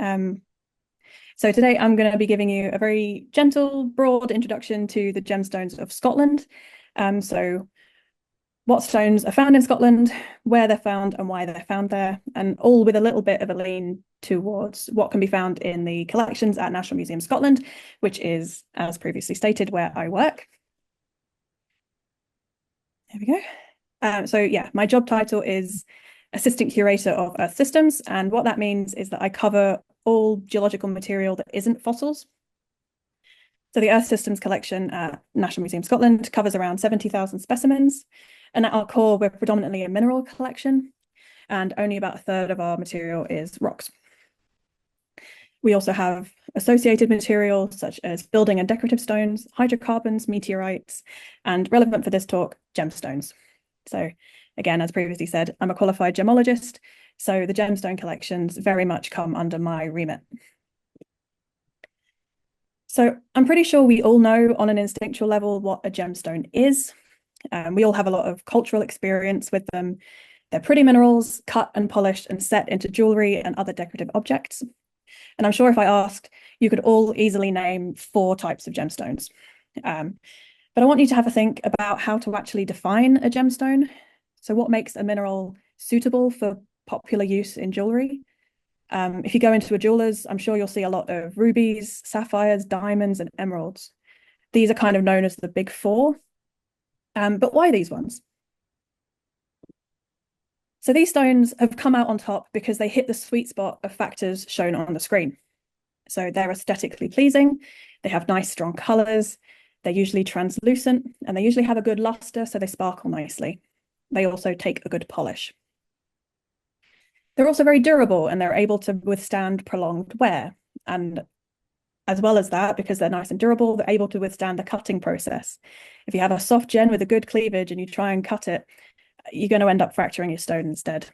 Um, so today I'm going to be giving you a very gentle, broad introduction to the gemstones of Scotland. So what stones are found in Scotland, where they're found and why they're found there, and all with a little bit of a lean towards what can be found in the collections at National Museum Scotland, which is, as previously stated, where I work. There we go. So yeah, my job title is Assistant Curator of Earth Systems, and what that means is that I cover all geological material that isn't fossils. So the Earth Systems collection at National Museum Scotland covers around 70,000 specimens, and at our core, we're predominantly a mineral collection, and only about a third of our material is rocks. We also have associated materials such as building and decorative stones, hydrocarbons, meteorites, and relevant for this talk, gemstones. So again, as previously said, I'm a qualified gemologist, so the gemstone collections very much come under my remit. So I'm pretty sure we all know on an instinctual level what a gemstone is. We all have a lot of cultural experience with them. They're pretty minerals, cut and polished and set into jewelry and other decorative objects. And I'm sure if I asked, you could all easily name 4 types of gemstones. But I want you to have a think about how to actually define a gemstone. So what makes a mineral suitable for popular use in jewelry? If you go into a jeweler's, I'm sure you'll see a lot of rubies, sapphires, diamonds, and emeralds. These are kind of known as the big 4. But why these ones? So these stones have come out on top because they hit the sweet spot of factors shown on the screen. So they're aesthetically pleasing, they have nice strong colours, they're usually translucent, and they usually have a good luster, so they sparkle nicely. They also take a good polish. They're also very durable and they're able to withstand prolonged wear. And as well as that, because they're nice and durable, they're able to withstand the cutting process. If you have a soft gem with a good cleavage and you try and cut it, you're going to end up fracturing your stone instead.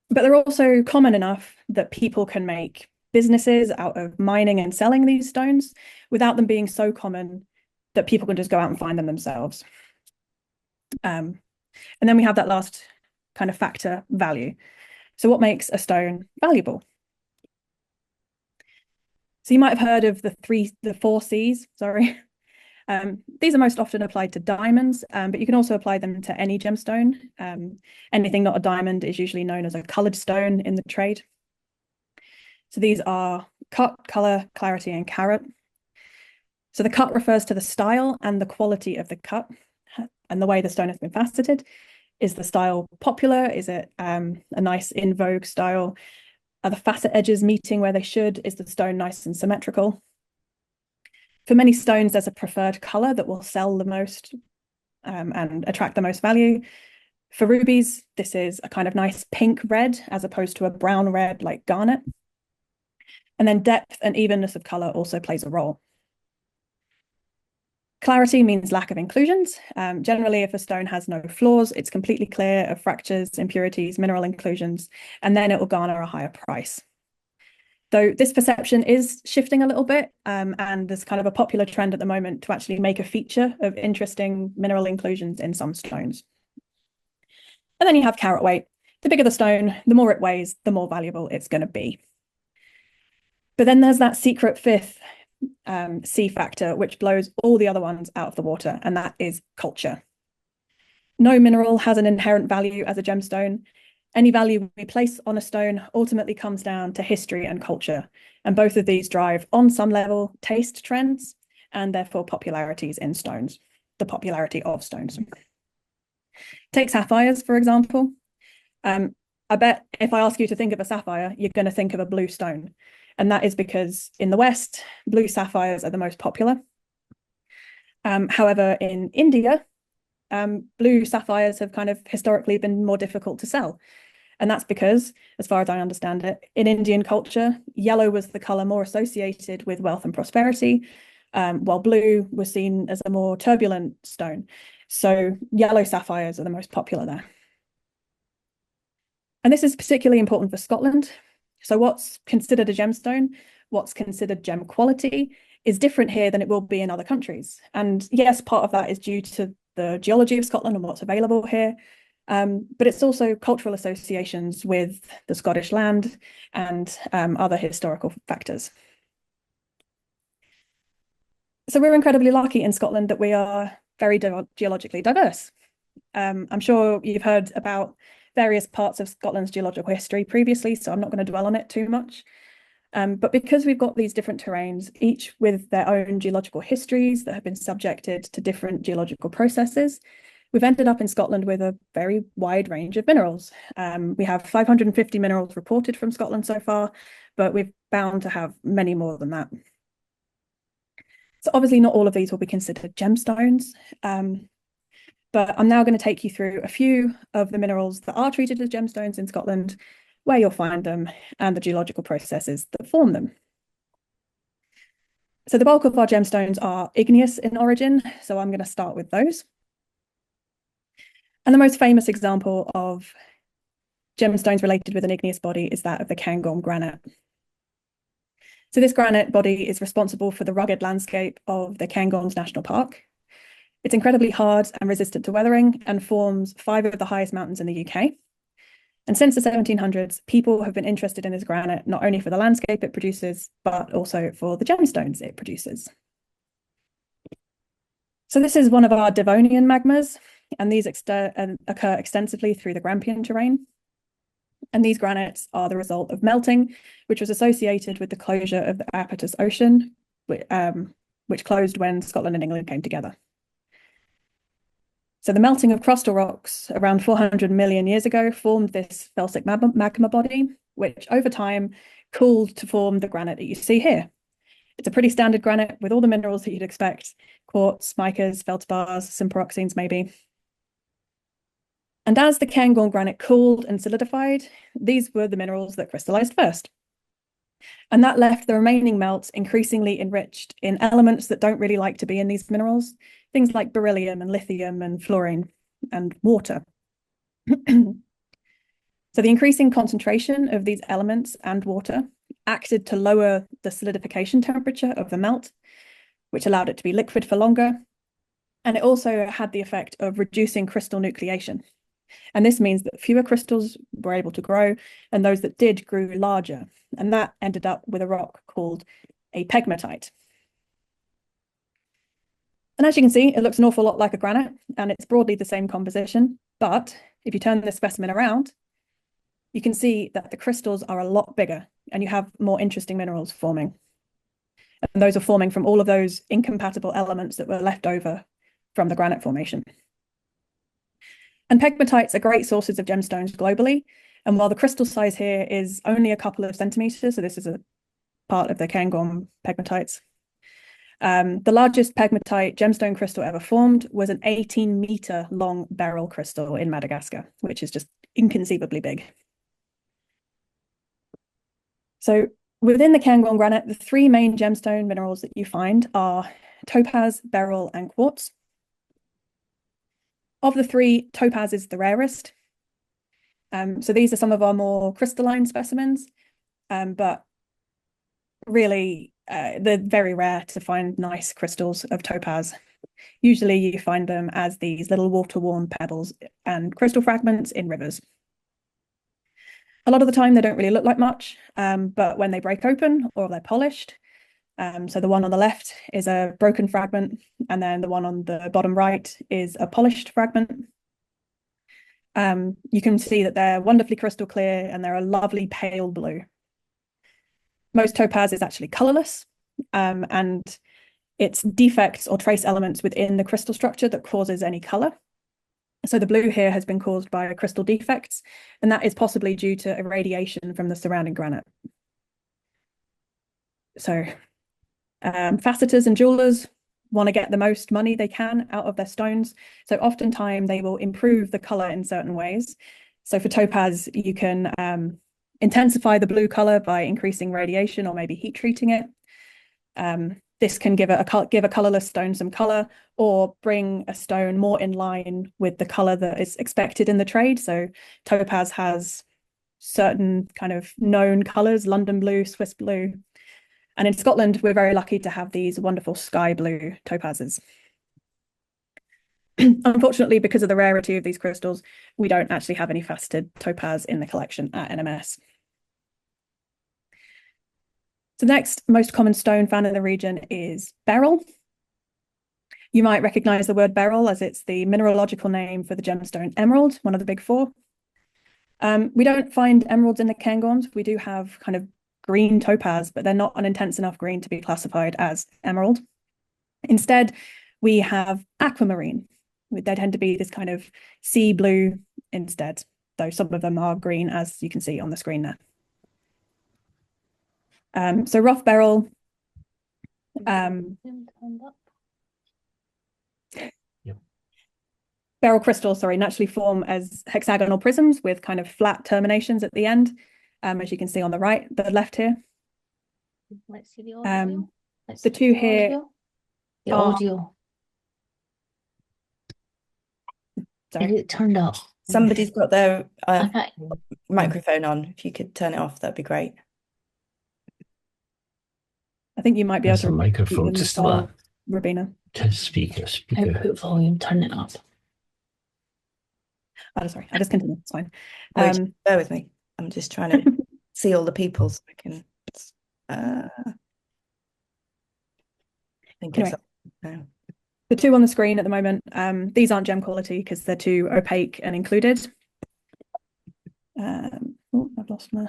But they're also common enough that people can make businesses out of mining and selling these stones without them being so common that people can just go out and find them themselves. And then we have that last kind of factor, value. So what makes a stone valuable? So you might have heard of the 4 C's, sorry. These are most often applied to diamonds, but you can also apply them to any gemstone. Anything not a diamond is usually known as a coloured stone in the trade. So these are cut, colour, clarity, and carat. So the cut refers to the style and the quality of the cut and the way the stone has been faceted. Is the style popular? Is it a nice in vogue style? Are the facet edges meeting where they should? Is the stone nice and symmetrical? For many stones, there's a preferred colour that will sell the most and attract the most value. For rubies, this is a kind of nice pink red as opposed to a brown red like garnet. And then depth and evenness of colour also plays a role. Clarity means lack of inclusions. Generally, if a stone has no flaws, it's completely clear of fractures, impurities, mineral inclusions, and then it will garner a higher price. Though this perception is shifting a little bit, and there's kind of a popular trend at the moment to actually make a feature of interesting mineral inclusions in some stones. And then you have carat weight. The bigger the stone, the more it weighs, the more valuable it's going to be. But then there's that secret 5th C factor, which blows all the other ones out of the water, and that is culture. No mineral has an inherent value as a gemstone. Any value we place on a stone ultimately comes down to history and culture, and both of these drive, on some level, taste trends and therefore popularities in stones, the popularity of stones. Take sapphires, for example. I bet if I ask you to think of a sapphire, you're going to think of a blue stone. And that is because in the West, blue sapphires are the most popular. However, in India, blue sapphires have kind of historically been more difficult to sell. And that's because, as far as I understand it, in Indian culture, yellow was the colour more associated with wealth and prosperity, while blue was seen as a more turbulent stone. So yellow sapphires are the most popular there. And this is particularly important for Scotland. So what's considered a gemstone, what's considered gem quality, is different here than it will be in other countries. And yes, part of that is due to the geology of Scotland and what's available here. But it's also cultural associations with the Scottish land and other historical factors. So we're incredibly lucky in Scotland that we are very geologically diverse. I'm sure you've heard about various parts of Scotland's geological history previously, so I'm not going to dwell on it too much. But because we've got these different terrains, each with their own geological histories that have been subjected to different geological processes, we've ended up in Scotland with a very wide range of minerals. We have 550 minerals reported from Scotland so far, but we're bound to have many more than that. So obviously not all of these will be considered gemstones, but I'm now going to take you through a few of the minerals that are treated as gemstones in Scotland, where you'll find them, and the geological processes that form them. So the bulk of our gemstones are igneous in origin, so I'm going to start with those. And the most famous example of gemstones related with an igneous body is that of the Cairngorm granite. So this granite body is responsible for the rugged landscape of the Cairngorms National Park. It's incredibly hard and resistant to weathering and forms 5 of the highest mountains in the UK. And since the 1700s, people have been interested in this granite, not only for the landscape it produces, but also for the gemstones it produces. So this is one of our Devonian magmas, and these occur extensively through the Grampian terrain. And these granites are the result of melting, which was associated with the closure of the Iapetus Ocean, which closed when Scotland and England came together. So the melting of crustal rocks around 400 million years ago formed this felsic magma body, which over time cooled to form the granite that you see here. It's a pretty standard granite with all the minerals that you'd expect: quartz, micas, feldspars, some pyroxenes maybe. And as the Cairngorm granite cooled and solidified, these were the minerals that crystallized first. And that left the remaining melt increasingly enriched in elements that don't really like to be in these minerals, things like beryllium and lithium and fluorine and water. So the increasing concentration of these elements and water acted to lower the solidification temperature of the melt, which allowed it to be liquid for longer. And it also had the effect of reducing crystal nucleation. And this means that fewer crystals were able to grow, and those that did grew larger. And that ended up with a rock called a pegmatite. And as you can see, it looks an awful lot like a granite, and it's broadly the same composition. But if you turn this specimen around, you can see that the crystals are a lot bigger, and you have more interesting minerals forming. And those are forming from all of those incompatible elements that were left over from the granite formation. And pegmatites are great sources of gemstones globally. And while the crystal size here is only a couple of centimeters, so this is a part of the Cairngorm pegmatites, the largest pegmatite gemstone crystal ever formed was an 18-meter long beryl crystal in Madagascar, which is just inconceivably big. So within the Cairngorm granite, the 3 main gemstone minerals that you find are topaz, beryl, and quartz. Of the 3, topaz is the rarest. So these are some of our more crystalline specimens, but really they're very rare to find nice crystals of topaz. Usually you find them as these little water-worn pebbles and crystal fragments in rivers. A lot of the time they don't really look like much, but when they break open or they're polished, so the one on the left is a broken fragment, and then the one on the bottom right is a polished fragment. You can see that they're wonderfully crystal clear and they're a lovely pale blue. Most topaz is actually colorless, and it's defects or trace elements within the crystal structure that causes any color. So the blue here has been caused by crystal defects, and that is possibly due to irradiation from the surrounding granite. So facetors and jewelers want to get the most money they can out of their stones. So oftentimes they will improve the color in certain ways. So for topaz, you can intensify the blue color by increasing radiation or maybe heat treating it. This can give a colorless stone some color, or bring a stone more in line with the color that is expected in the trade. So topaz has certain kind of known colors: London blue, Swiss blue. And in Scotland, we're very lucky to have these wonderful sky blue topazes. Unfortunately, because of the rarity of these crystals, we don't actually have any faceted topaz in the collection at NMS. The next most common stone found in the region is beryl. You might recognize the word beryl as it's the mineralogical name for the gemstone emerald, one of the big four. We don't find emeralds in the Cairngorms. We do have kind of green topaz, but they're not an intense enough green to be classified as emerald. Instead, we have aquamarine. They tend to be this kind of sea blue instead, though some of them are green, as you can see on the screen there. So rough beryl. Beryl crystals, naturally form as hexagonal prisms with kind of flat terminations at the end, as you can see on the left here. Let's see the audio. The two here. The audio. Sorry. Is it turned up? Somebody's got their microphone on. If you could turn it off, that'd be great. I think you might be able to. Microphone, just Rabina. Speaker. Output volume, turn it up. Oh, sorry, I just continue. It's fine. Bear with me. I'm just trying to see all the people so I can. Anyway, the two on the screen at the moment, these aren't gem quality because they're too opaque and included. Oh, I've lost my.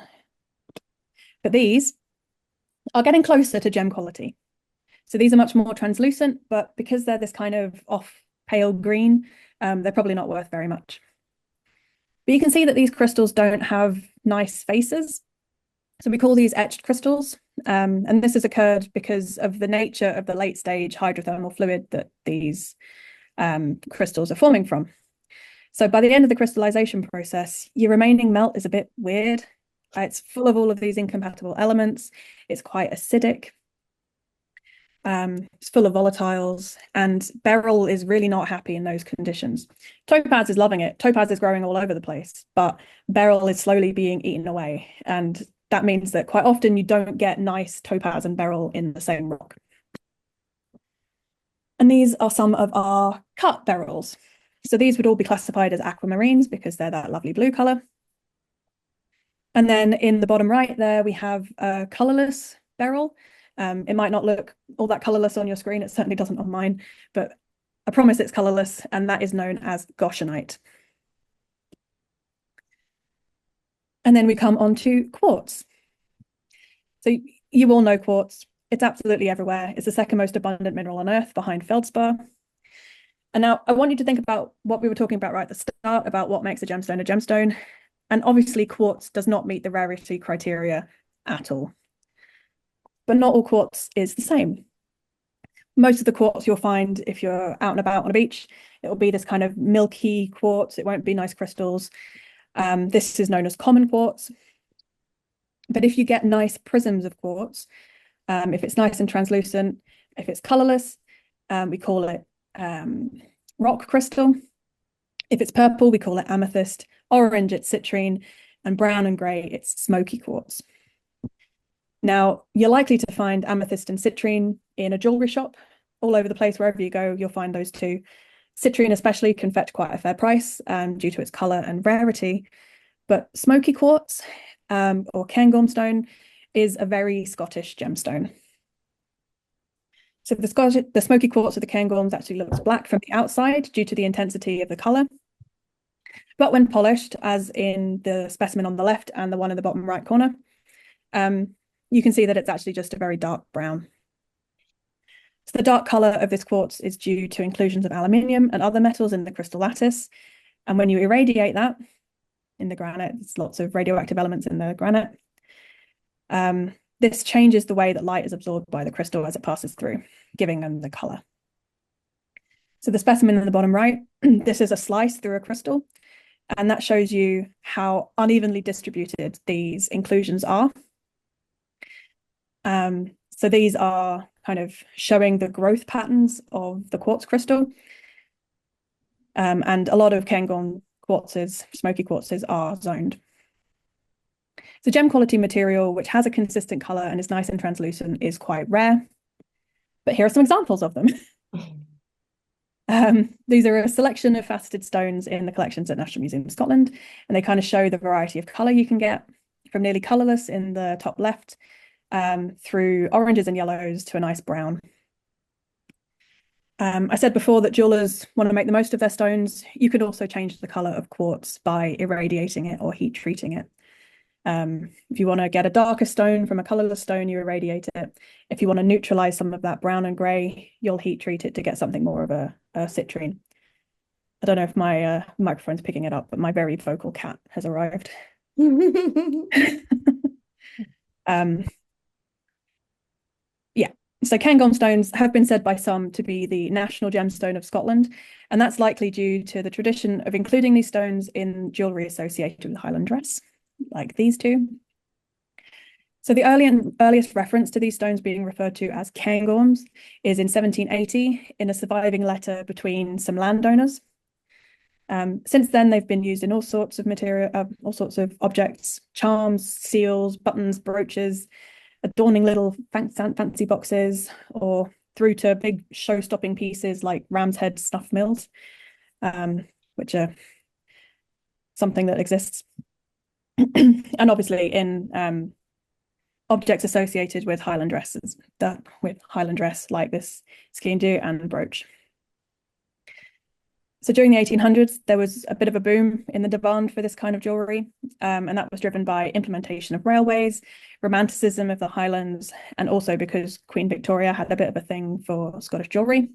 But these are getting closer to gem quality. So these are much more translucent, but because they're this kind of off pale green, they're probably not worth very much. But you can see that these crystals don't have nice faces. So we call these etched crystals. And this has occurred because of the nature of the late stage hydrothermal fluid that these crystals are forming from. So by the end of the crystallization process, your remaining melt is a bit weird. It's full of all of these incompatible elements. It's quite acidic. It's full of volatiles, and beryl is really not happy in those conditions. Topaz is loving it. Topaz is growing all over the place, but beryl is slowly being eaten away. And that means that quite often you don't get nice topaz and beryl in the same rock. And these are some of our cut beryls. So these would all be classified as aquamarines because they're that lovely blue color. And then in the bottom right there, we have a colorless beryl. It might not look all that colorless on your screen. It certainly doesn't on mine, but I promise it's colorless, and that is known as goshenite. And then we come on to quartz. So you all know quartz. It's absolutely everywhere. It's the second most abundant mineral on Earth behind feldspar. And now I want you to think about what we were talking about right at the start, about what makes a gemstone a gemstone. And obviously quartz does not meet the rarity criteria at all. But not all quartz is the same. Most of the quartz you'll find if you're out and about on a beach, it will be this kind of milky quartz. It won't be nice crystals. This is known as common quartz. But if you get nice prisms of quartz, if it's nice and translucent, if it's colorless, we call it rock crystal. If it's purple, we call it amethyst. Orange, it's citrine. And brown and gray, it's smoky quartz. Now, you're likely to find amethyst and citrine in a jewelry shop. All over the place, wherever you go, you'll find those two. Citrine especially can fetch quite a fair price due to its color and rarity. But smoky quartz or Cairngorm stone is a very Scottish gemstone. So the smoky quartz of the Cairngorms actually looks black from the outside due to the intensity of the color. But when polished, as in the specimen on the left and the one in the bottom right corner, you can see that it's actually just a very dark brown. So the dark color of this quartz is due to inclusions of aluminium and other metals in the crystal lattice. And when you irradiate that in the granite, there's lots of radioactive elements in the granite. This changes the way that light is absorbed by the crystal as it passes through, giving them the color. So the specimen in the bottom right, this is a slice through a crystal, and that shows you how unevenly distributed these inclusions are. So these are kind of showing the growth patterns of the quartz crystal. And a lot of Cairngorm quartzes, smoky quartzes, are zoned. So gem quality material, which has a consistent color and is nice and translucent, is quite rare. But here are some examples of them. These are a selection of faceted stones in the collections at National Museum of Scotland, and they kind of show the variety of colour you can get, from nearly colourless in the top left, through oranges and yellows to a nice brown. I said before that jewelers want to make the most of their stones. You could also change the colour of quartz by irradiating it or heat treating it. If you want to get a darker stone from a colourless stone, you irradiate it. If you want to neutralise some of that brown and grey, you'll heat treat it to get something more of a citrine. I don't know if my microphone's picking it up, but my very vocal cat has arrived. Yeah, so Cairngorm stones have been said by some to be the national gemstone of Scotland, and that's likely due to the tradition of including these stones in jewellery associated with Highland dress, like these two. So the earliest reference to these stones being referred to as Cairngorms is in 1780 in a surviving letter between some landowners. Since then, they've been used in all sorts of material, all sorts of objects, charms, seals, buttons, brooches, adorning little fancy boxes, or through to big show-stopping pieces like ram's head snuff mills, which are something that exists. And obviously in objects associated with Highland dresses, with Highland dress, like this skene dhu and brooch. So during the 1800s, there was a bit of a boom in the demand for this kind of jewellery, and that was driven by implementation of railways, romanticism of the Highlands, and also because Queen Victoria had a bit of a thing for Scottish jewellery.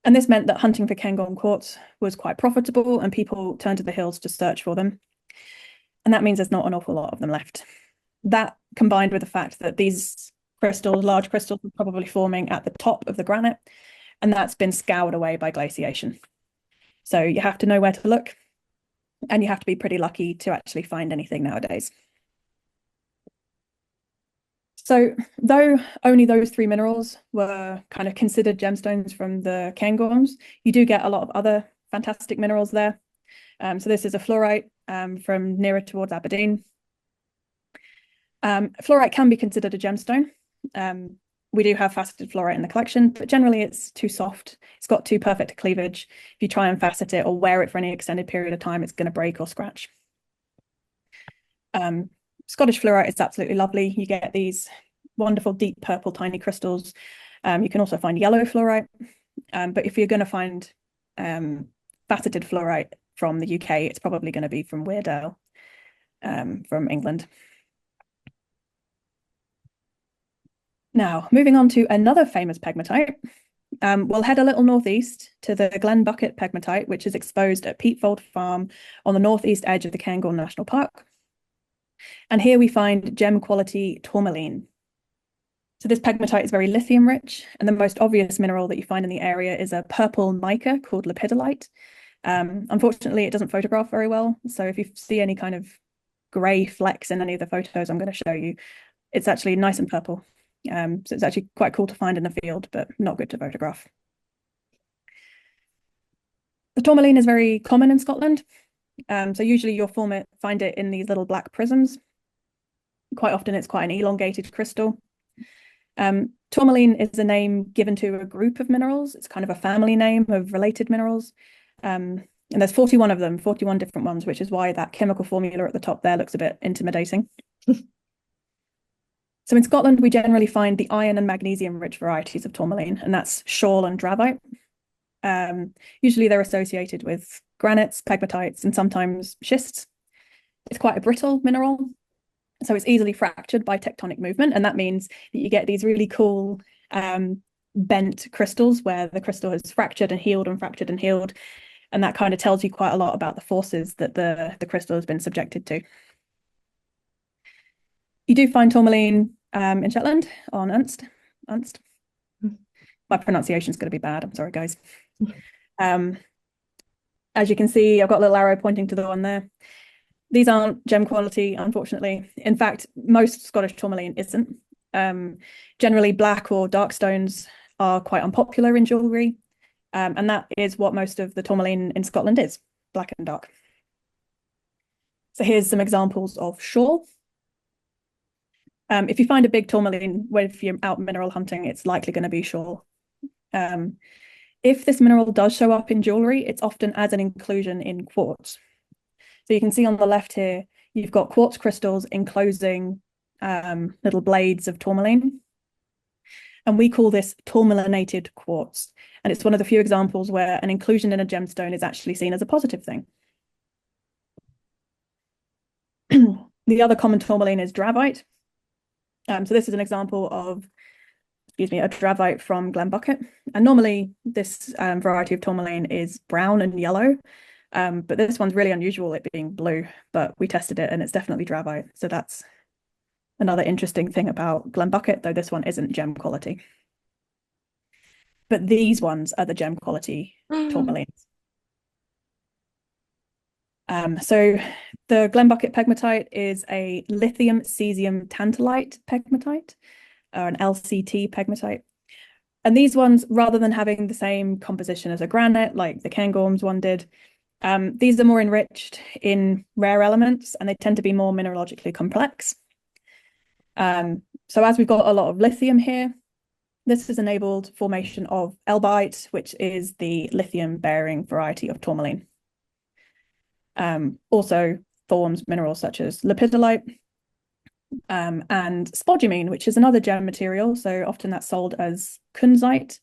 And this meant that hunting for Cairngorm quartz was quite profitable, and people turned to the hills to search for them. And that means there's not an awful lot of them left. That, combined with the fact that these crystals, large crystals, were probably forming at the top of the granite, and that's been scoured away by glaciation. So you have to know where to look, and you have to be pretty lucky to actually find anything nowadays. So though only those three minerals were kind of considered gemstones from the Cairngorms, you do get a lot of other fantastic minerals there. So this is a fluorite from nearer towards Aberdeen. Fluorite can be considered a gemstone. We do have faceted fluorite in the collection, but generally it's too soft. It's got too perfect a cleavage. If you try and facet it or wear it for any extended period of time, it's going to break or scratch. Scottish fluorite is absolutely lovely. You get these wonderful deep purple tiny crystals. You can also find yellow fluorite. But if you're going to find faceted fluorite from the UK, it's probably going to be from Weardale, from England. Now, moving on to another famous pegmatite, we'll head a little northeast to the Glen Bucket pegmatite, which is exposed at Peatfold Farm on the northeast edge of the Cairngorm National Park. And here we find gem quality tourmaline. So this pegmatite is very lithium rich, and the most obvious mineral that you find in the area is a purple mica called lepidolite. Unfortunately, it doesn't photograph very well. So if you see any kind of grey flecks in any of the photos I'm going to show you, it's actually nice and purple. So it's actually quite cool to find in the field, but not good to photograph. The tourmaline is very common in Scotland. So usually you'll find it in these little black prisms. Quite often it's quite an elongated crystal. Tourmaline is a name given to a group of minerals. It's kind of a family name of related minerals. And there's 41 of them, 41 different ones, which is why that chemical formula at the top there looks a bit intimidating. So in Scotland, we generally find the iron and magnesium-rich varieties of tourmaline, and that's schorl and dravite. Usually they're associated with granites, pegmatites, and sometimes schists. It's quite a brittle mineral, so it's easily fractured by tectonic movement, and that means that you get these really cool bent crystals where the crystal has fractured and healed and fractured and healed, and that kind of tells you quite a lot about the forces that the crystal has been subjected to. You do find tourmaline in Shetland on Ernst. My pronunciation is going to be bad. I'm sorry, guys. As you can see, I've got a little arrow pointing to the one there. These aren't gem quality, unfortunately. In fact, most Scottish tourmaline isn't. Generally, black or dark stones are quite unpopular in jewellery, and that is what most of the tourmaline in Scotland is, black and dark. So here's some examples of schorl. If you find a big tourmaline, if you're out mineral hunting, it's likely going to be schorl. If this mineral does show up in jewelry, it's often as an inclusion in quartz. So you can see on the left here, you've got quartz crystals enclosing little blades of tourmaline. And we call this tourmalinated quartz. And it's one of the few examples where an inclusion in a gemstone is actually seen as a positive thing. The other common tourmaline is dravite. So this is an example of, a dravite from Glenbucket. And normally this variety of tourmaline is brown and yellow, but this one's really unusual, it being blue, but we tested it and it's definitely dravite. So that's another interesting thing about Glenbucket, though this one isn't gem quality. But these ones are the gem quality tourmalines. So the Glenbucket pegmatite is a lithium cesium tantalite pegmatite, or an LCT pegmatite. And these ones, rather than having the same composition as a granite, like the Cairngorms one did, these are more enriched in rare elements and they tend to be more mineralogically complex. So as we've got a lot of lithium here, this has enabled formation of elbaite, which is the lithium-bearing variety of tourmaline. Also forms minerals such as lepidolite and spodumene, which is another gem material. So often that's sold as kunzite.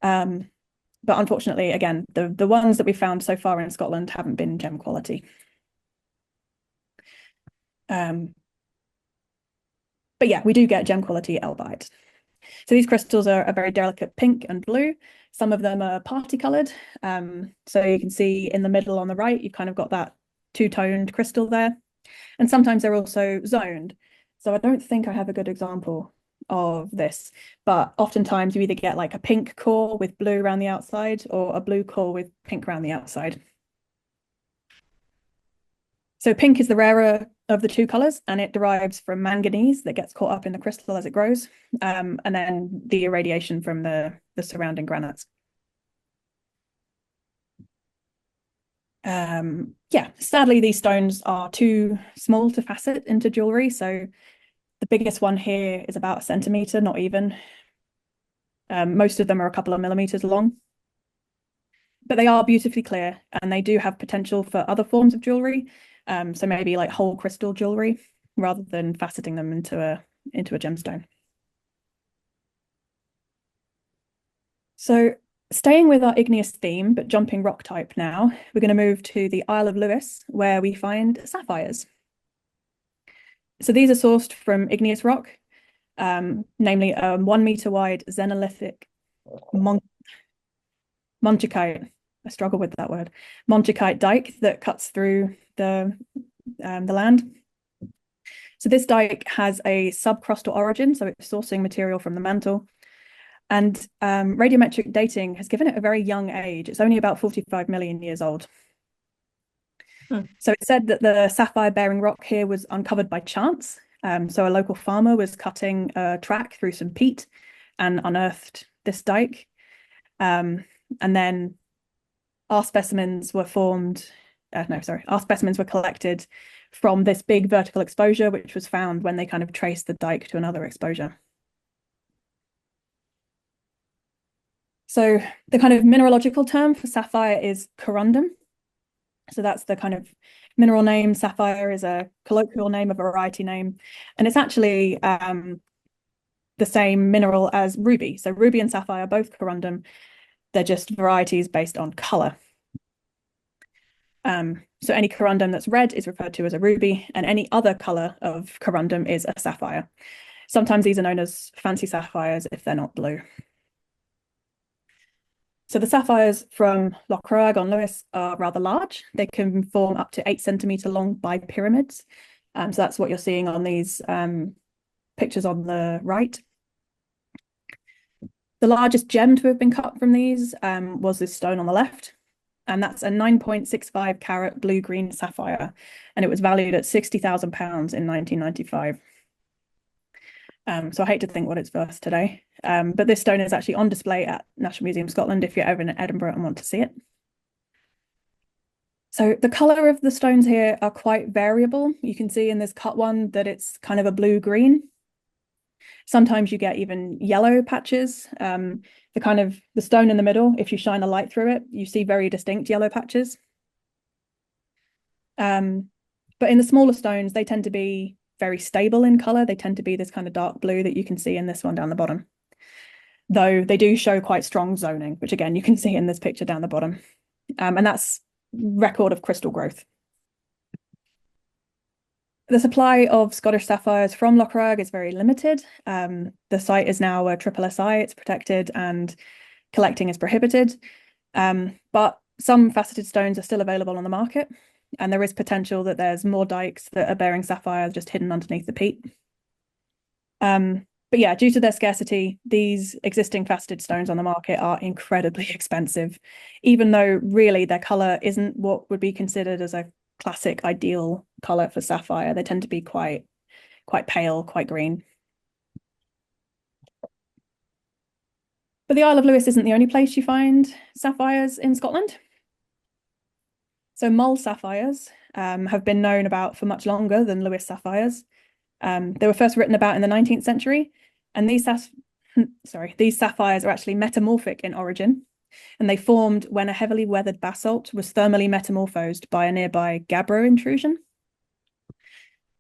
But unfortunately, again, the ones that we found so far in Scotland haven't been gem quality. But yeah, we do get gem quality elbaite. So these crystals are a very delicate pink and blue. Some of them are party coloured. So you can see in the middle on the right, you've kind of got that two-toned crystal there. And sometimes they're also zoned. So I don't think I have a good example of this, but oftentimes you either get like a pink core with blue around the outside or a blue core with pink around the outside. So pink is the rarer of the two colours and it derives from manganese that gets caught up in the crystal as it grows, and then the irradiation from the surrounding granites. Yeah, sadly, these stones are too small to facet into jewellery. So the biggest one here is about a centimetre, not even. Most of them are a couple of millimetres long. But they are beautifully clear and they do have potential for other forms of jewellery. So maybe like whole crystal jewellery rather than faceting them into a gemstone. So staying with our igneous theme, but jumping rock type now, we're going to move to the Isle of Lewis, where we find sapphires. So these are sourced from igneous rock, namely a 1 metre wide xenolithic monchicite. I struggle with that word. Monchicite dike that cuts through the land. So this dike has a subcrustal origin, so it's sourcing material from the mantle. And radiometric dating has given it a very young age. It's only about 45 million years old. So it's said that the sapphire-bearing rock here was uncovered by chance. So a local farmer was cutting a track through some peat and unearthed this dike. And then our specimens were collected from this big vertical exposure, which was found when they kind of traced the dike to another exposure. So the kind of mineralogical term for sapphire is corundum. So that's the kind of mineral name. Sapphire is a colloquial name, a variety name, and it's actually the same mineral as ruby. So ruby and sapphire are both corundum. They're just varieties based on color. So any corundum that's red is referred to as a ruby, and any other color of corundum is a sapphire. Sometimes these are known as fancy sapphires if they're not blue. So the sapphires from Loch Croag on Lewis are rather large. They can form up to 8 centimetre long bipyramids. So that's what you're seeing on these pictures on the right. The largest gem to have been cut from these was this stone on the left. And that's a 9.65 carat blue-green sapphire. And it was valued at £60,000 in 1995. So I hate to think what it's worth today. But this stone is actually on display at National Museum Scotland if you're ever in Edinburgh and want to see it. So the colour of the stones here are quite variable. You can see in this cut one that it's kind of a blue-green. Sometimes you get even yellow patches. The stone in the middle, if you shine a light through it, you see very distinct yellow patches. But in the smaller stones, they tend to be very stable in color. They tend to be this kind of dark blue that you can see in this one down the bottom. Though they do show quite strong zoning, which again, you can see in this picture down the bottom. And that's record of crystal growth. The supply of Scottish sapphires from Lochraig is very limited. The site is now a SSSI, it's protected, and collecting is prohibited. But some faceted stones are still available on the market, and there is potential that there's more dikes that are bearing sapphires just hidden underneath the peat. But yeah, due to their scarcity, these existing faceted stones on the market are incredibly expensive, even though really their color isn't what would be considered as a classic ideal color for sapphire. They tend to be quite pale, quite green. But the Isle of Lewis isn't the only place you find sapphires in Scotland. So Mull sapphires have been known about for much longer than Lewis sapphires. They were first written about in the 19th century, and these sapphires are actually metamorphic in origin, and they formed when a heavily weathered basalt was thermally metamorphosed by a nearby gabbro intrusion.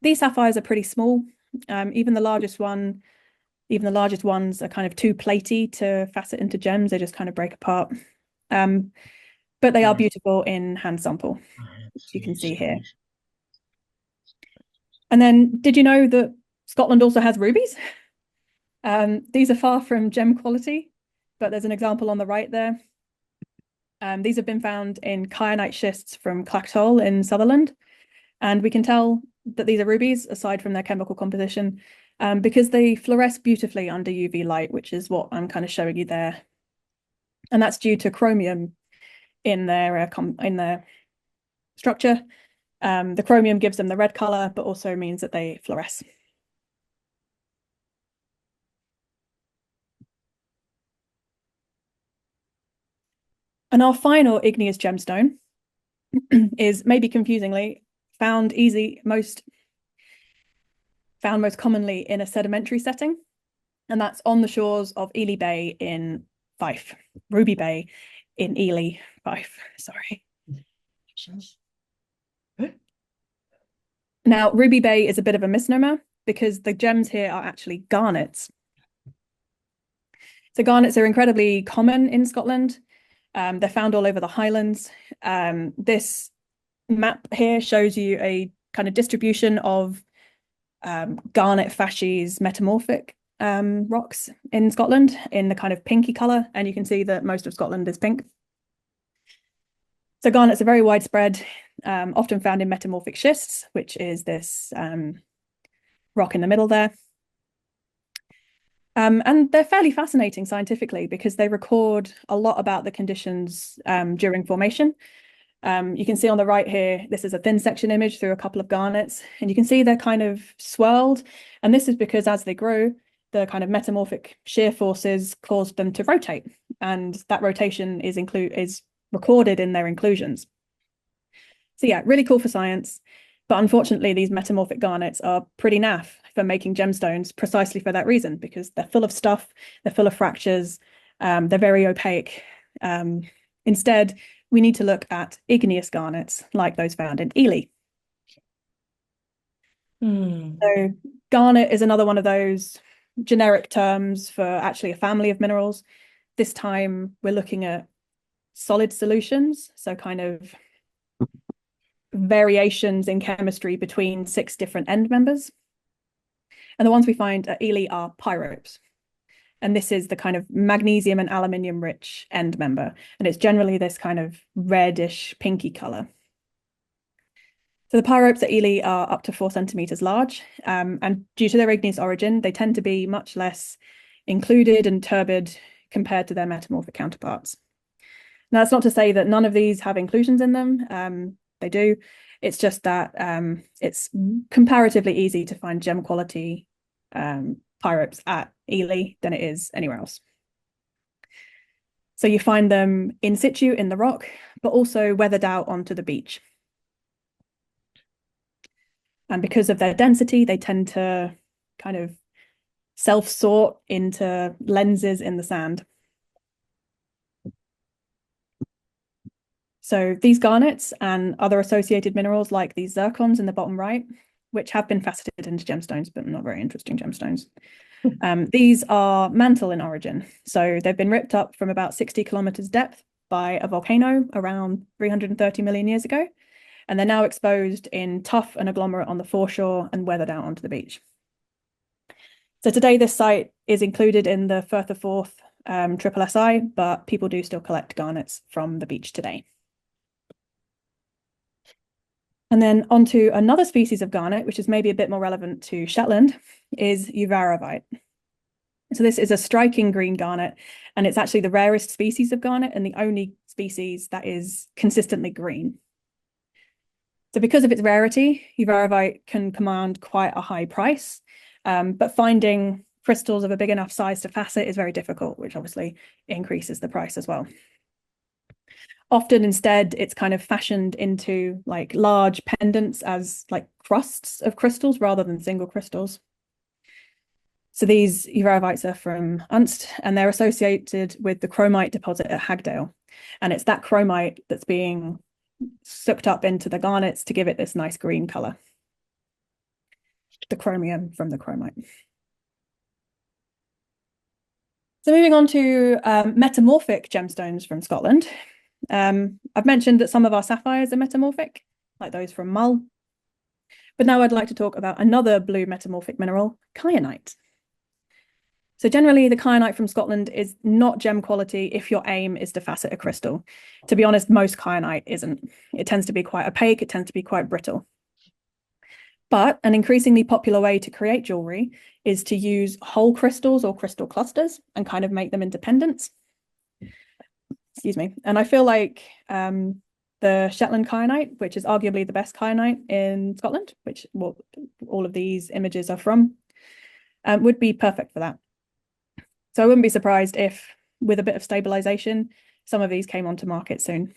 These sapphires are pretty small. Even the largest ones are kind of too platy to facet into gems. They just kind of break apart. But they are beautiful in hand sample, as you can see here. And then, did you know that Scotland also has rubies? These are far from gem quality, but there's an example on the right there. These have been found in kyanite schists from Clactol in Sutherland. And we can tell that these are rubies, aside from their chemical composition, because they fluoresce beautifully under UV light, which is what I'm kind of showing you there. And that's due to chromium in their structure. The chromium gives them the red color, but also means that they fluoresce. And our final igneous gemstone is, maybe confusingly, found most commonly in a sedimentary setting, and that's on the shores of Ely Bay in Fife, Ruby Bay in Ely, Fife, sorry. Now, Ruby Bay is a bit of a misnomer because the gems here are actually garnets. So garnets are incredibly common in Scotland. They're found all over the Highlands. This map here shows you a kind of distribution of garnet facies metamorphic rocks in Scotland in the kind of pinky color, and you can see that most of Scotland is pink. So garnets are very widespread, often found in metamorphic schists, which is this rock in the middle there. And they're fairly fascinating scientifically because they record a lot about the conditions during formation. You can see on the right here, this is a thin section image through a couple of garnets, and you can see they're kind of swirled. And this is because as they grow, the kind of metamorphic shear forces caused them to rotate. And that rotation is recorded in their inclusions. So yeah, really cool for science. But unfortunately, these metamorphic garnets are pretty naff for making gemstones precisely for that reason, because they're full of stuff, they're full of fractures, they're very opaque. Instead, we need to look at igneous garnets like those found in Ely. So garnet is another one of those generic terms for actually a family of minerals. This time we're looking at solid solutions, so kind of variations in chemistry between 6 different end members. And the ones we find at Ely are pyropes. And this is the kind of magnesium and aluminium rich end member. And it's generally this kind of reddish pinky color. So the pyropes at Ely are up to 4 centimeters large. And due to their igneous origin, they tend to be much less included and turbid compared to their metamorphic counterparts. Now, that's not to say that none of these have inclusions in them. They do. It's just that it's comparatively easy to find gem quality pyropes at Ely than it is anywhere else. So you find them in situ in the rock, but also weathered out onto the beach. And because of their density, they tend to kind of self-sort into lenses in the sand. So these garnets and other associated minerals like these zircons in the bottom right, which have been faceted into gemstones, but not very interesting gemstones. These are mantle in origin. So they've been ripped up from about 60 kilometers depth by a volcano around 330 million years ago. And they're now exposed in tuff and agglomerate on the foreshore and weathered out onto the beach. So today this site is included in the Firth of Forth Triple SI, but people do still collect garnets from the beach today. And then onto another species of garnet, which is maybe a bit more relevant to Shetland, is uvarovite. So this is a striking green garnet, and it's actually the rarest species of garnet and the only species that is consistently green. So because of its rarity, uvarovite can command quite a high price, but finding crystals of a big enough size to facet is very difficult, which obviously increases the price as well. Often instead, it's kind of fashioned into like large pendants as like crusts of crystals rather than single crystals. So these uvarovites are from Unst, and they're associated with the chromite deposit at Hagdale. And it's that chromite that's being sucked up into the garnets to give it this nice green color. The chromium from the chromite. So moving on to metamorphic gemstones from Scotland. I've mentioned that some of our sapphires are metamorphic, like those from Mull. But now I'd like to talk about another blue metamorphic mineral, kyanite. So generally, the kyanite from Scotland is not gem quality if your aim is to facet a crystal. To be honest, most kyanite isn't. It tends to be quite opaque, it tends to be quite brittle. But an increasingly popular way to create jewelry is to use whole crystals or crystal clusters and kind of make them into pendants. Excuse me. And I feel like the Shetland kyanite, which is arguably the best kyanite in Scotland, which all of these images are from, would be perfect for that. So I wouldn't be surprised if, with a bit of stabilization, some of these came onto market soon.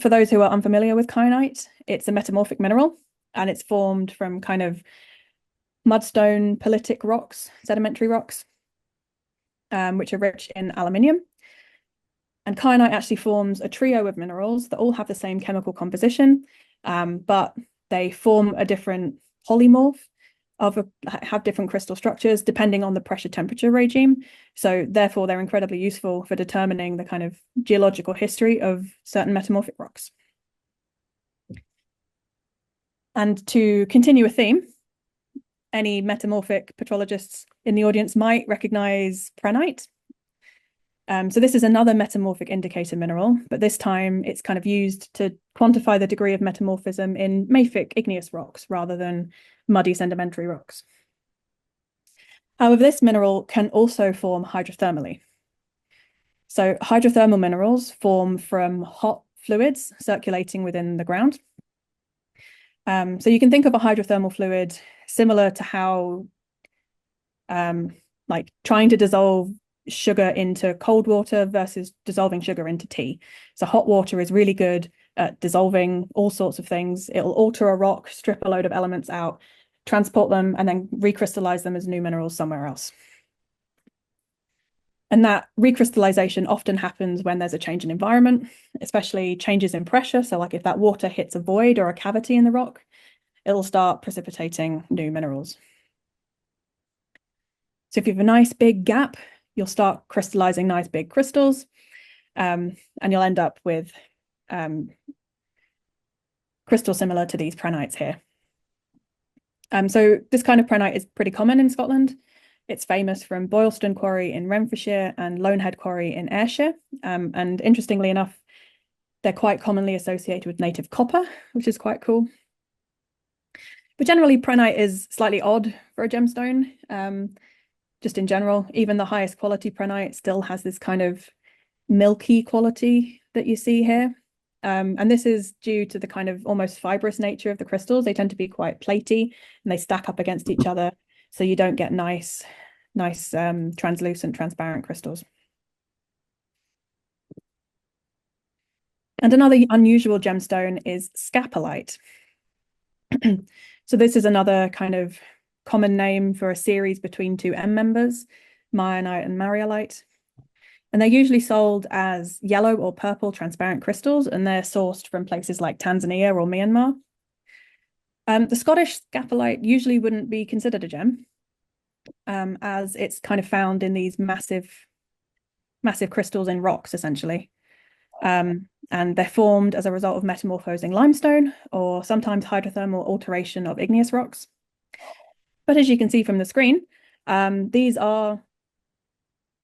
For those who are unfamiliar with kyanite, it's a metamorphic mineral, and it's formed from kind of mudstone pilitic rocks, sedimentary rocks, which are rich in aluminium. And kyanite actually forms a trio of minerals that all have the same chemical composition, but they form a different polymorph, have different crystal structures depending on the pressure temperature regime. So therefore, they're incredibly useful for determining the kind of geological history of certain metamorphic rocks. And to continue a theme, any metamorphic petrologists in the audience might recognize prehnite. So this is another metamorphic indicator mineral, but this time it's kind of used to quantify the degree of metamorphism in mafic igneous rocks rather than muddy sedimentary rocks. However, this mineral can also form hydrothermally. So hydrothermal minerals form from hot fluids circulating within the ground. So you can think of a hydrothermal fluid similar to how like trying to dissolve sugar into cold water versus dissolving sugar into tea. So hot water is really good at dissolving all sorts of things. It'll alter a rock, strip a load of elements out, transport them, and then recrystallize them as new minerals somewhere else. And that recrystallization often happens when there's a change in environment, especially changes in pressure. So like if that water hits a void or a cavity in the rock, it'll start precipitating new minerals. So if you have a nice big gap, you'll start crystallizing nice big crystals, and you'll end up with crystals similar to these prehnites here. So this kind of prehnite is pretty common in Scotland. It's famous from Boylston Quarry in Renfrewshire and Lonehead Quarry in Ayrshire. And interestingly enough, they're quite commonly associated with native copper, which is quite cool. But generally, prehnite is slightly odd for a gemstone. Just in general, even the highest quality prehnite still has this kind of milky quality that you see here. And this is due to the kind of almost fibrous nature of the crystals. They tend to be quite platy and they stack up against each other. So you don't get nice translucent, transparent crystals. And another unusual gemstone is scapolite. So this is another kind of common name for a series between two M members, meionite and mariolite. And they're usually sold as yellow or purple transparent crystals, and they're sourced from places like Tanzania or Myanmar. The Scottish scapolite usually wouldn't be considered a gem, as it's kind of found in these massive crystals in rocks, essentially. And they're formed as a result of metamorphosing limestone or sometimes hydrothermal alteration of igneous rocks. But as you can see from the screen, these are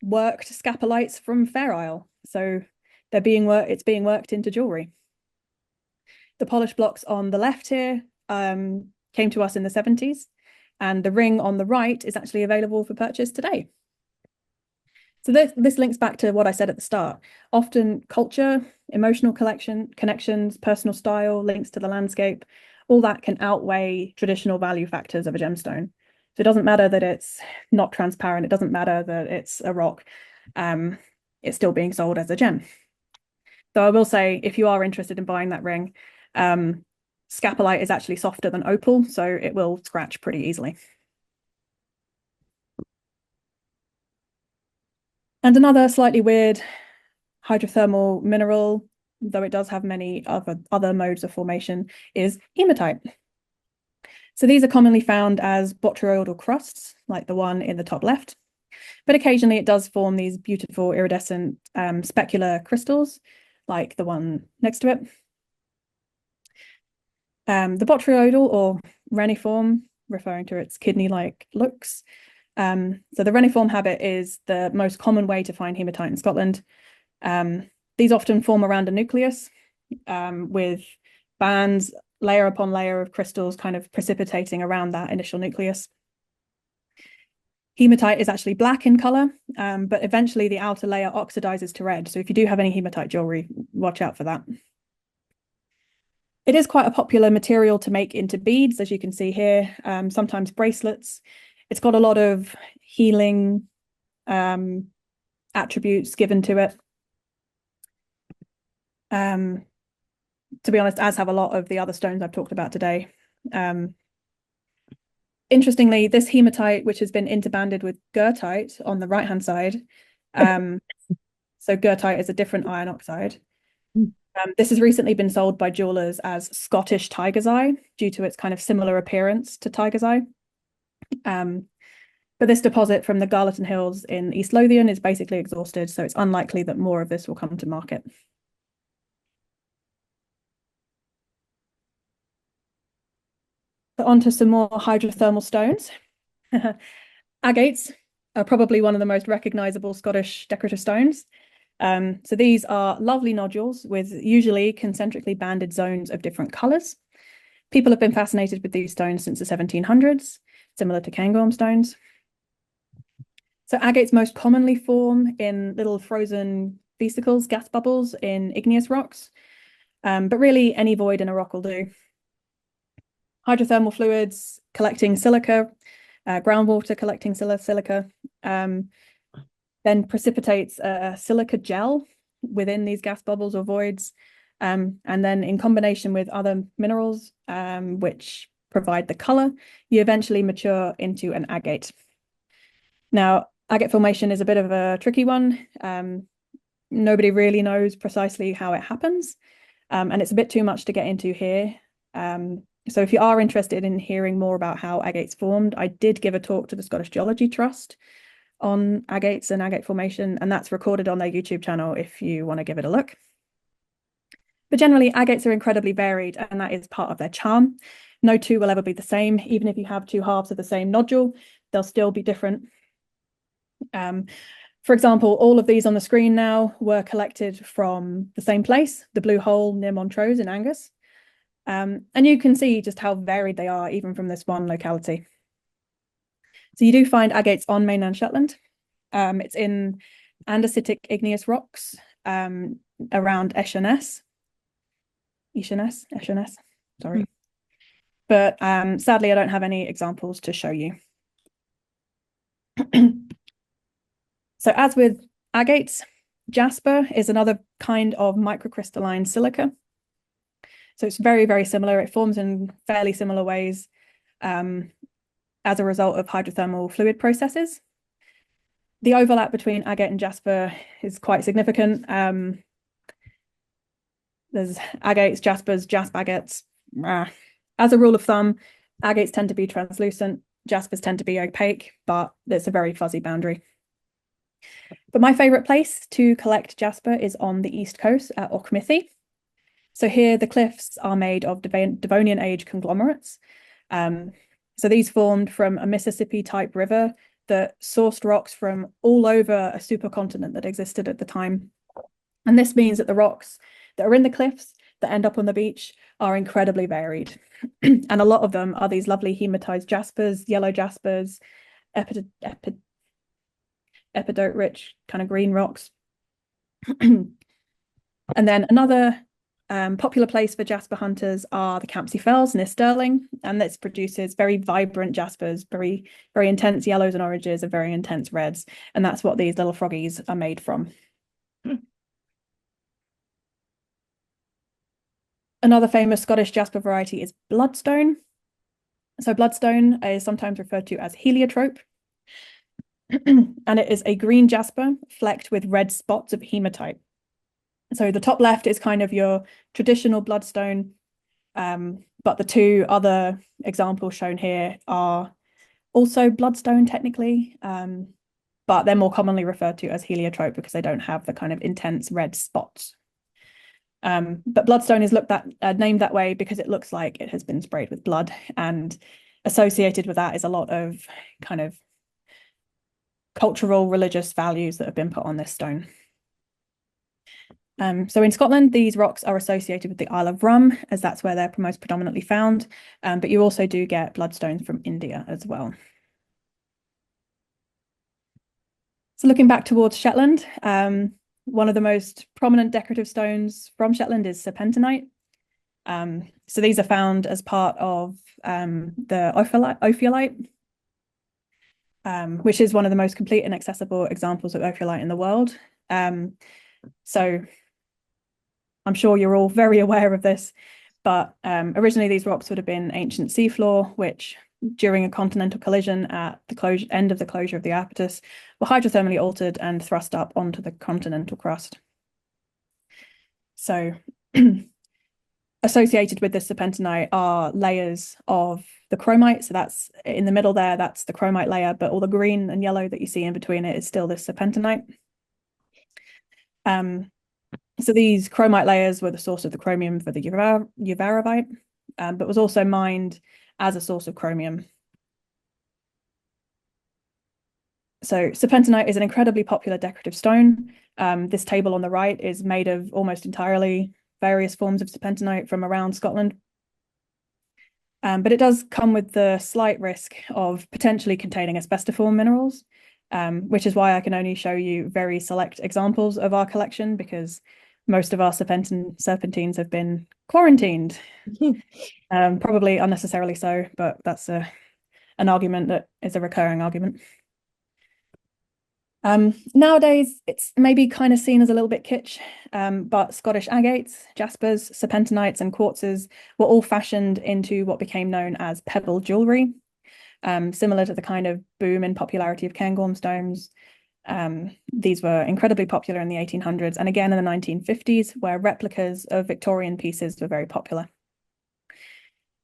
worked scapolites from Fair Isle. So it's being worked into jewelry. The polished blocks on the left here came to us in the 70s, and the ring on the right is actually available for purchase today. So this links back to what I said at the start. Often culture, emotional connections, personal style, links to the landscape, all that can outweigh traditional value factors of a gemstone. So it doesn't matter that it's not transparent. It doesn't matter that it's a rock. It's still being sold as a gem. Though I will say, if you are interested in buying that ring, scapolite is actually softer than opal, so it will scratch pretty easily. And another slightly weird hydrothermal mineral, though it does have many other modes of formation, is hematite. So these are commonly found as botryoidal crusts, like the one in the top left. But occasionally it does form these beautiful iridescent specular crystals, like the one next to it. The botryoidal or reniform, referring to its kidney-like looks. So the reniform habit is the most common way to find hematite in Scotland. These often form around a nucleus with bands, layer upon layer of crystals kind of precipitating around that initial nucleus. Hematite is actually black in color, but eventually the outer layer oxidizes to red. So if you do have any hematite jewelry, watch out for that. It is quite a popular material to make into beads, as you can see here, sometimes bracelets. It's got a lot of healing attributes given to it. To be honest, as have a lot of the other stones I've talked about today. Interestingly, this hematite, which has been interbanded with goethite on the right-hand side, so goethite is a different iron oxide. This has recently been sold by jewelers as Scottish tiger's eye due to its kind of similar appearance to tiger's eye. But this deposit from the Garleton Hills in East Lothian is basically exhausted, so it's unlikely that more of this will come to market. But onto some more hydrothermal stones. Agates are probably one of the most recognizable Scottish decorative stones. So these are lovely nodules with usually concentrically banded zones of different colors. People have been fascinated with these stones since the 1700s, similar to Cairngorm stones. So agates most commonly form in little frozen vesicles, gas bubbles in igneous rocks, but really any void in a rock will do. Hydrothermal fluids collecting silica, groundwater collecting silica, then precipitates a silica gel within these gas bubbles or voids, and then in combination with other minerals, which provide the color, you eventually mature into an agate. Now, agate formation is a bit of a tricky one. Nobody really knows precisely how it happens, and it's a bit too much to get into here. So if you are interested in hearing more about how agates formed, I did give a talk to the Scottish Geology Trust on agates and agate formation, and that's recorded on their YouTube channel if you want to give it a look. But generally, agates are incredibly varied, and that is part of their charm. No two will ever be the same. Even if you have two halves of the same nodule, they'll still be different. For example, all of these on the screen now were collected from the same place, the Blue Hole near Montrose in Angus. And you can see just how varied they are, even from this one locality. So you do find agates on mainland Shetland. It's in andesitic igneous rocks around Eshenes, sorry. But sadly, I don't have any examples to show you. So as with agates, jasper is another kind of microcrystalline silica. So it's very, very similar. It forms in fairly similar ways. as a result of hydrothermal fluid processes. The overlap between agate and jasper is quite significant. There's agates, jaspers, jasp agates. As a rule of thumb, agates tend to be translucent, jaspers tend to be opaque, but it's a very fuzzy boundary. But my favorite place to collect jasper is on the east coast at Auchmithi. So here the cliffs are made of Devonian age conglomerates. So these formed from a Mississippi type river that sourced rocks from all over a supercontinent that existed at the time. And this means that the rocks that are in the cliffs that end up on the beach are incredibly varied. And a lot of them are these lovely hematized jaspers, yellow jaspers, epidote-rich kind of green rocks. And then another popular place for jasper hunters are the Campsie Fells near Stirling, and this produces very vibrant jaspers, very, very intense yellows and oranges and very intense reds. And that's what these little froggies are made from. Another famous Scottish jasper variety is bloodstone. So bloodstone is sometimes referred to as heliotrope. And it is a green jasper flecked with red spots of hematite. So the top left is kind of your traditional bloodstone, but the two other examples shown here are also bloodstone technically, but they're more commonly referred to as heliotrope because they don't have the kind of intense red spots. But bloodstone is named that way because it looks like it has been sprayed with blood, and associated with that is a lot of kind of cultural, religious values that have been put on this stone. So in Scotland, these rocks are associated with the Isle of Rum, as that's where they're most predominantly found, but you also do get bloodstones from India as well. So looking back towards Shetland, one of the most prominent decorative stones from Shetland is serpentinite. So these are found as part of the ophiolite, which is one of the most complete and accessible examples of ophiolite in the world. So I'm sure you're all very aware of this, but originally these rocks would have been ancient seafloor, which during a continental collision at the end of the closure of the Iapetus were hydrothermally altered and thrust up onto the continental crust. So associated with the serpentinite are layers of the chromite. So that's in the middle there, that's the chromite layer, but all the green and yellow that you see in between it is still this serpentinite. So these chromite layers were the source of the chromium for the uvarovite, but was also mined as a source of chromium. So serpentinite is an incredibly popular decorative stone. This table on the right is made of almost entirely various forms of serpentinite from around Scotland. But it does come with the slight risk of potentially containing asbestiform minerals, which is why I can only show you very select examples of our collection, because most of our serpentines have been quarantined, probably unnecessarily so, but that's an argument that is a recurring argument. Nowadays, it's maybe kind of seen as a little bit kitsch, but Scottish agates, jaspers, serpentinites, and quartzes were all fashioned into what became known as pebble jewellery, similar to the kind of boom in popularity of Cairngorm stones. These were incredibly popular in the 1800s and again in the 1950s, where replicas of Victorian pieces were very popular.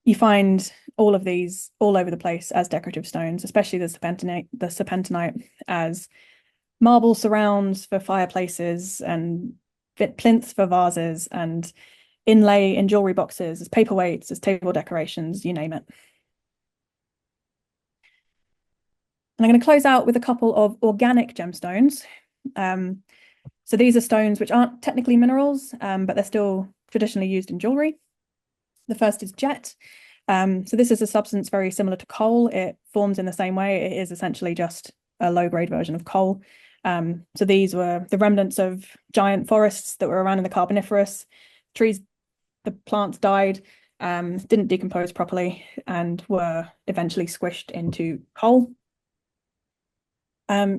You find all of these all over the place as decorative stones, especially the serpentinite as marble surrounds for fireplaces and plinths for vases and inlay in jewelry boxes, as paperweights, as table decorations, you name it. And I'm going to close out with a couple of organic gemstones. So these are stones which aren't technically minerals, but they're still traditionally used in jewelry. The first is jet. So this is a substance very similar to coal. It forms in the same way. It is essentially just a low-grade version of coal. So these were the remnants of giant forests that were around in the Carboniferous. The plants died, didn't decompose properly, and were eventually squished into coal.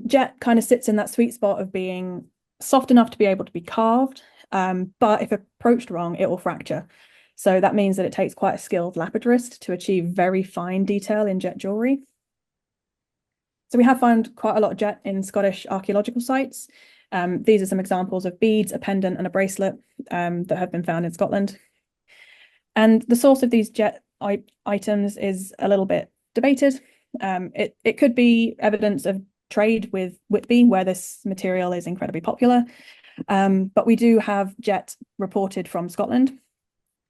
Jet kind of sits in that sweet spot of being soft enough to be able to be carved, but if approached wrong, it will fracture. So that means that it takes quite a skilled lapidarist to achieve very fine detail in jet jewelry. So we have found quite a lot of jet in Scottish archaeological sites. These are some examples of beads, a pendant, and a bracelet that have been found in Scotland. And the source of these jet items is a little bit debated. It could be evidence of trade with Whitby, where this material is incredibly popular. But we do have jet reported from Scotland,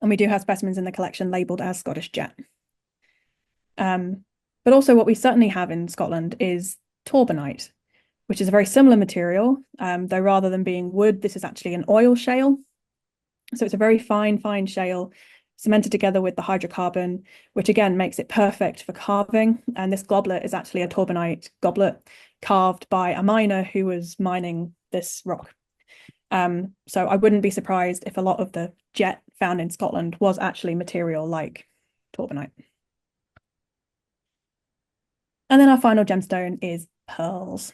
and we do have specimens in the collection labelled as Scottish jet. But also what we certainly have in Scotland is torbanite, which is a very similar material, though rather than being wood, this is actually an oil shale. So it's a very fine shale cemented together with the hydrocarbon, which again makes it perfect for carving. And this goblet is actually a torbanite goblet carved by a miner who was mining this rock. So I wouldn't be surprised if a lot of the jet found in Scotland was actually material like torbanite. And then our final gemstone is pearls.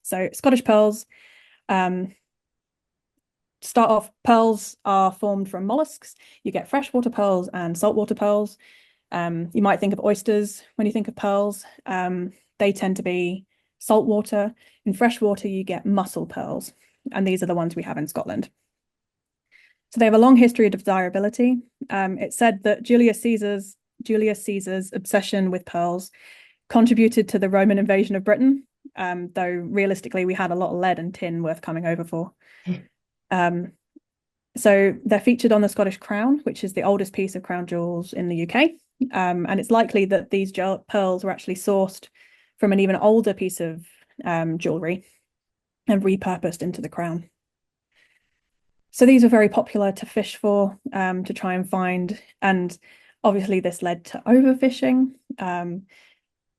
So Scottish pearls, start off, pearls are formed from mollusks. You get freshwater pearls and saltwater pearls. You might think of oysters when you think of pearls. They tend to be saltwater. In freshwater, you get mussel pearls, and these are the ones we have in Scotland. So they have a long history of desirability. It's said that Julius Caesar's obsession with pearls contributed to the Roman invasion of Britain, though realistically we had a lot of lead and tin worth coming over for. So they're featured on the Scottish crown, which is the oldest piece of crown jewels in the UK. And it's likely that these pearls were actually sourced from an even older piece of jewellery and repurposed into the crown. So these were very popular to fish for, to try and find, and obviously this led to overfishing.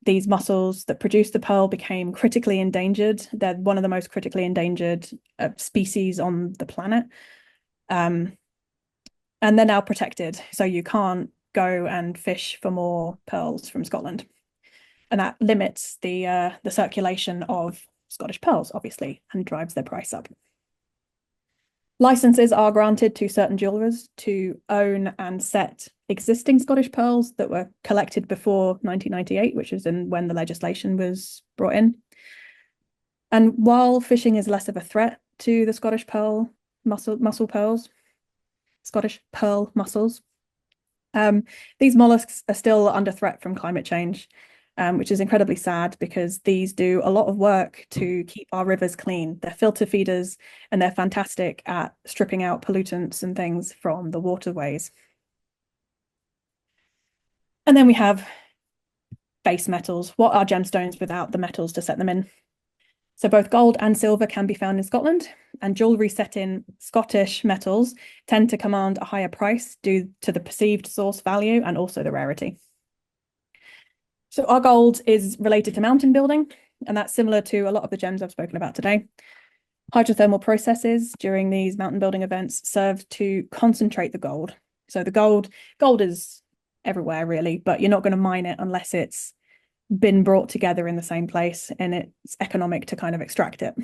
These mussels that produce the pearl became critically endangered. They're one of the most critically endangered species on the planet. And they're now protected, so you can't go and fish for more pearls from Scotland. And that limits the circulation of Scottish pearls, obviously, and drives their price up. Licenses are granted to certain jewellers to own and set existing Scottish pearls that were collected before 1998, which is when the legislation was brought in. And while fishing is less of a threat to the Scottish pearl mussel pearls, Scottish pearl mussels, these mollusks are still under threat from climate change, which is incredibly sad because these do a lot of work to keep our rivers clean. They're filter feeders and they're fantastic at stripping out pollutants and things from the waterways. And then we have base metals. What are gemstones without the metals to set them in? So both gold and silver can be found in Scotland, and jewellery set in Scottish metals tend to command a higher price due to the perceived source value and also the rarity. So our gold is related to mountain building, and that's similar to a lot of the gems I've spoken about today. Hydrothermal processes during these mountain building events serve to concentrate the gold. So the gold is everywhere really, but you're not going to mine it unless it's been brought together in the same place and it's economic to kind of extract it.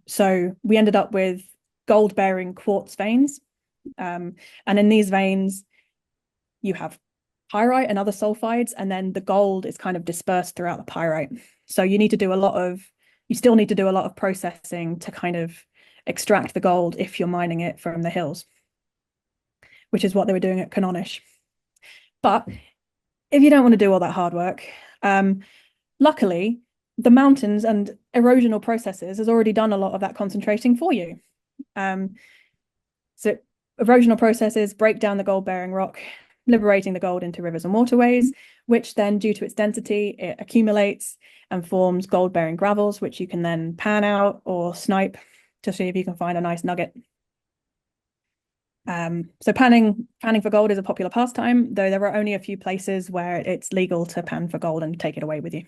So we ended up with gold-bearing quartz veins. And in these veins, you have pyrite and other sulfides, and then the gold is kind of dispersed throughout the pyrite. So you still need to do a lot of processing to kind of extract the gold if you're mining it from the hills, which is what they were doing at Canonish. But if you don't want to do all that hard work, luckily, the mountains and erosional processes has already done a lot of that concentrating for you. So erosional processes break down the gold-bearing rock, liberating the gold into rivers and waterways, which then, due to its density, it accumulates and forms gold-bearing gravels, which you can then pan out or snipe to see if you can find a nice nugget. So panning for gold is a popular pastime, though there are only a few places where it's legal to pan for gold and take it away with you.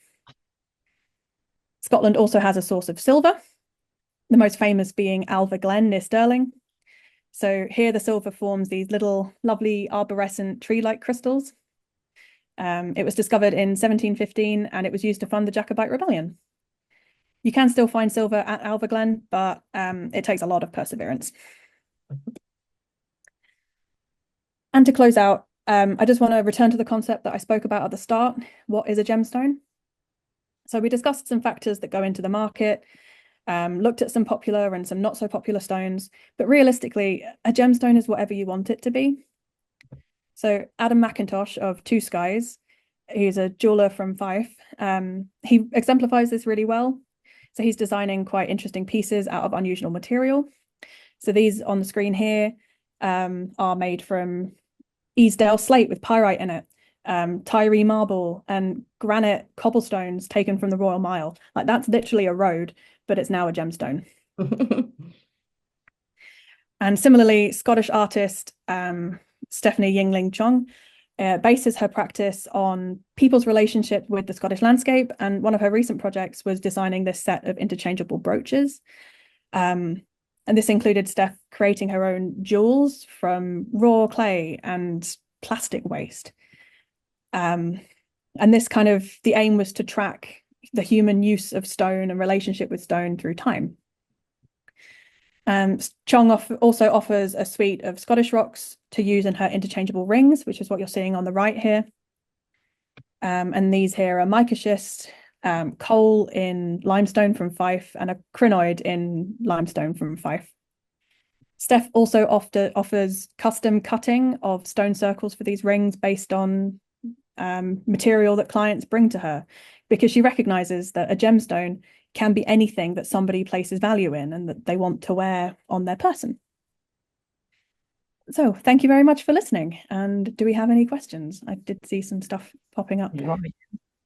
Scotland also has a source of silver, the most famous being Alva Glen near Stirling. So here the silver forms these little lovely arborescent tree-like crystals. It was discovered in 1715 and it was used to fund the Jacobite Rebellion. You can still find silver at Alva Glen, but it takes a lot of perseverance. And to close out, I just want to return to the concept that I spoke about at the start. What is a gemstone? So we discussed some factors that go into the market, looked at some popular and some not so popular stones, but realistically, a gemstone is whatever you want it to be. So Adam McIntosh of Two Skies, he's a jeweler from Fife, he exemplifies this really well. So he's designing quite interesting pieces out of unusual material. So these on the screen here are made from Easdale slate with pyrite in it, Tyree marble and granite cobblestones taken from the Royal Mile. Like that's literally a road, but it's now a gemstone. And similarly, Scottish artist Stephanie Yingling Chong bases her practice on people's relationship with the Scottish landscape. And one of her recent projects was designing this set of interchangeable brooches. And this included Steph creating her own jewels from raw clay and plastic waste. And this kind of, the aim was to track the human use of stone and relationship with stone through time. Chong also offers a suite of Scottish rocks to use in her interchangeable rings, which is what you're seeing on the right here. And these here are mica schist, coal in limestone from Fife, and a crinoid in limestone from Fife. Steph also offers custom cutting of stone circles for these rings based on material that clients bring to her, because she recognizes that a gemstone can be anything that somebody places value in and that they want to wear on their person. So thank you very much for listening. And do we have any questions? I did see some stuff popping up. Right.